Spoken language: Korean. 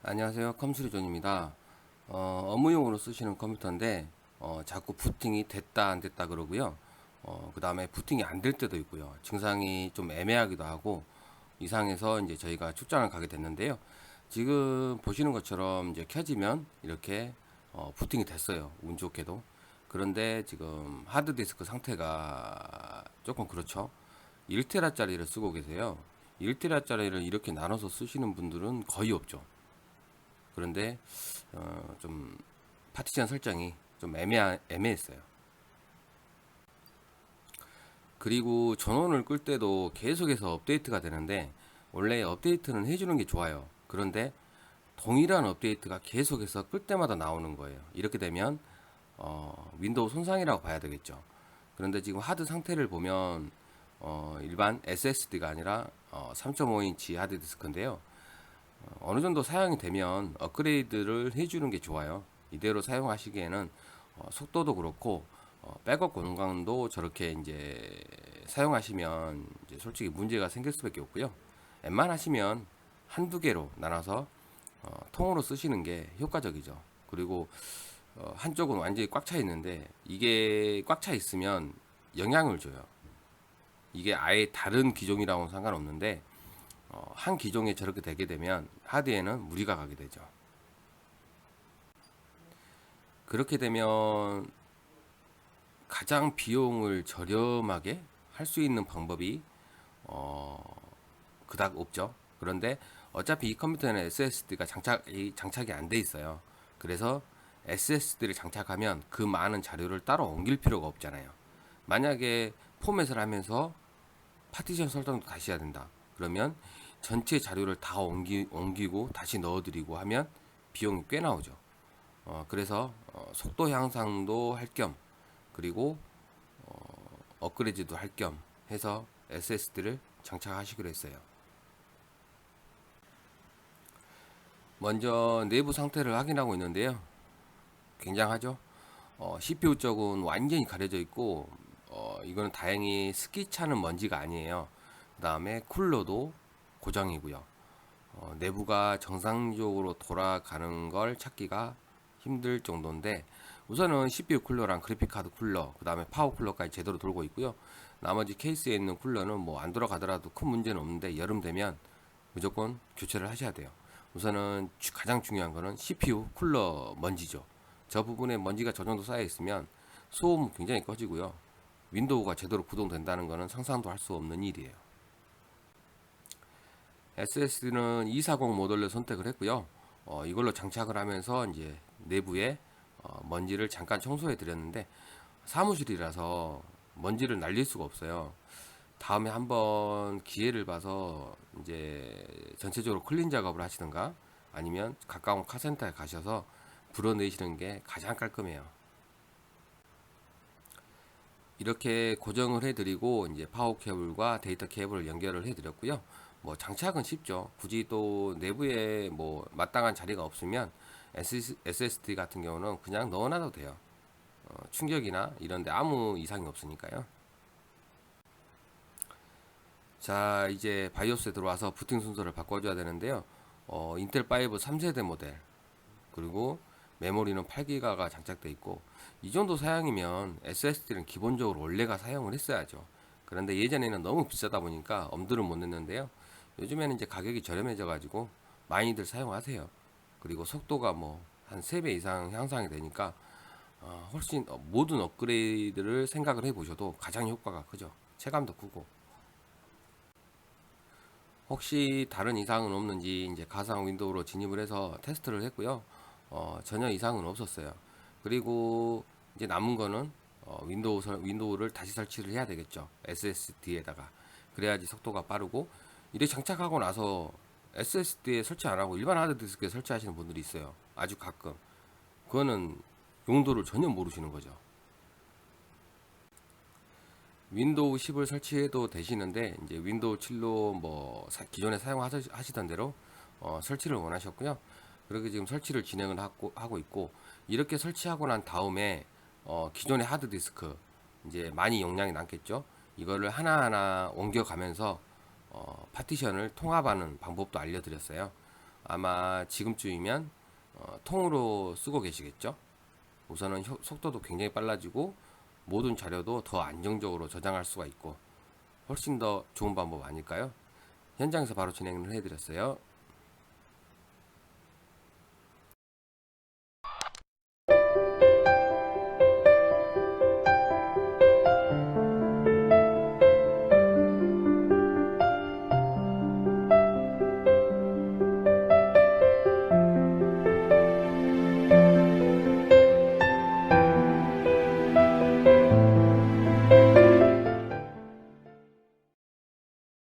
안녕하세요. 컴수리존입니다. 업무용으로 쓰시는 컴퓨터인데 자꾸 부팅이 됐다 안 됐다 그러고요. 그 다음에 부팅이 안 될 때도 있고요. 증상이 좀 애매하기도 하고 이상해서 이제 저희가 출장을 가게 됐는데요. 지금 보시는 것처럼 이제 켜지면 이렇게 부팅이 됐어요. 운 좋게도. 그런데 지금 하드디스크 상태가 조금 그렇죠. 1테라짜리를 쓰고 계세요. 1테라짜리를 이렇게 나눠서 쓰시는 분들은 거의 없죠. 그런데 좀 파티션 설정이 좀 애매했어요. 그리고 전원을 끌 때도 계속해서 업데이트가 되는데 원래 업데이트는 해주는 게 좋아요. 그런데 동일한 업데이트가 계속해서 끌 때마다 나오는 거예요. 이렇게 되면 윈도우 손상이라고 봐야 되겠죠. 그런데 지금 하드 상태를 보면 일반 SSD가 아니라 3.5인치 하드디스크인데요. 어느 정도 사용이 되면 업그레이드를 해주는 게 좋아요. 이대로 사용하시기에는 속도도 그렇고 백업 공간도 저렇게 이제 사용하시면 이제 솔직히 문제가 생길 수밖에 없고요. 웬만하시면 한두 개로 나눠서 통으로 쓰시는 게 효과적이죠. 그리고 한쪽은 완전히 꽉 차 있는데 이게 꽉 차 있으면 영향을 줘요. 이게 아예 다른 기종이랑은 상관없는데 한 기종에 저렇게 되게 되면 하드에는 무리가 가게 되죠. 그렇게 되면 가장 비용을 저렴하게 할 수 있는 방법이 어, 그닥 없죠. 그런데 어차피 이 컴퓨터에는 SSD가 장착이 안 돼 있어요. 그래서 SSD를 장착하면 그 많은 자료를 따로 옮길 필요가 없잖아요. 만약에 포맷을 하면서 파티션 설정도 다시 해야 된다. 그러면 전체 자료를 다 옮기고 다시 넣어드리고 하면 비용이 꽤 나오죠. 그래서 속도 향상도 할 겸 그리고 업그레이드도 할 겸 해서 SSD를 장착하시기로 했어요. 먼저 내부 상태를 확인하고 있는데요. 굉장하죠? CPU 쪽은 완전히 가려져 있고 이거는 다행히 습기 차는 먼지가 아니에요. 그 다음에 쿨러도 고정이고요. 내부가 정상적으로 돌아가는 걸 찾기가 힘들 정도인데 우선은 CPU 쿨러랑 그래픽카드 쿨러, 그 다음에 파워 쿨러까지 제대로 돌고 있고요. 나머지 케이스에 있는 쿨러는 뭐 안 돌아가더라도 큰 문제는 없는데 여름 되면 무조건 교체를 하셔야 돼요. 우선은 가장 중요한 거는 CPU 쿨러 먼지죠. 저 부분에 먼지가 저 정도 쌓여 있으면 소음 굉장히 커지고요. 윈도우가 제대로 구동된다는 것은 상상도 할 수 없는 일이에요. SSD는 240 모델로 선택을 했고요. 이걸로 장착을 하면서 이제 내부에 먼지를 잠깐 청소해 드렸는데 사무실이라서 먼지를 날릴 수가 없어요. 다음에 한번 기회를 봐서 이제 전체적으로 클린 작업을 하시든가 아니면 가까운 카센터에 가셔서 불어내시는 게 가장 깔끔해요. 이렇게 고정을 해드리고 이제 파워 케이블과 데이터 케이블을 연결을 해드렸고요. 뭐 장착은 쉽죠. 굳이 또 내부에 뭐 마땅한 자리가 없으면 SSD 같은 경우는 그냥 넣어놔도 돼요. 충격이나 이런데 아무 이상이 없으니까요. 자, 이제 바이오스에 들어와서 부팅 순서를 바꿔줘야 되는데요. 인텔 5 3세대 모델 그리고 메모리는 8기가가 장착돼 있고 이 정도 사양이면 SSD는 기본적으로 원래가 사용을 했어야죠. 그런데 예전에는 너무 비싸다 보니까 엄두를 못 냈는데요. 요즘에는 이제 가격이 저렴해져 가지고 많이들 사용하세요. 그리고 속도가 뭐 한 3배 이상 향상이 되니까 훨씬 모든 업그레이드를 생각을 해보셔도 가장 효과가 크죠. 체감도 크고. 혹시 다른 이상은 없는지 이제 가상 윈도우로 진입을 해서 테스트를 했고요. 전혀 이상은 없었어요. 그리고 이제 남은 거는 윈도우를 다시 설치를 해야 되겠죠. SSD에다가. 그래야지 속도가 빠르고 이렇게 장착하고 나서 SSD에 설치 안 하고 일반 하드디스크에 설치하시는 분들이 있어요. 아주 가끔. 그거는 용도를 전혀 모르시는 거죠. 윈도우 10을 설치해도 되시는데 이제 윈도우 7로 뭐 기존에 사용하시던 대로 설치를 원하셨고요. 그렇게 지금 설치를 진행을 하고 있고 이렇게 설치하고 난 다음에 기존의 하드디스크 이제 많이 용량이 남겠죠. 이거를 하나하나 옮겨가면서 파티션을 통합하는 방법도 알려드렸어요. 아마 지금쯤이면 통으로 쓰고 계시겠죠? 우선은 속도도 굉장히 빨라지고 모든 자료도 더 안정적으로 저장할 수가 있고 훨씬 더 좋은 방법 아닐까요? 현장에서 바로 진행을 해드렸어요.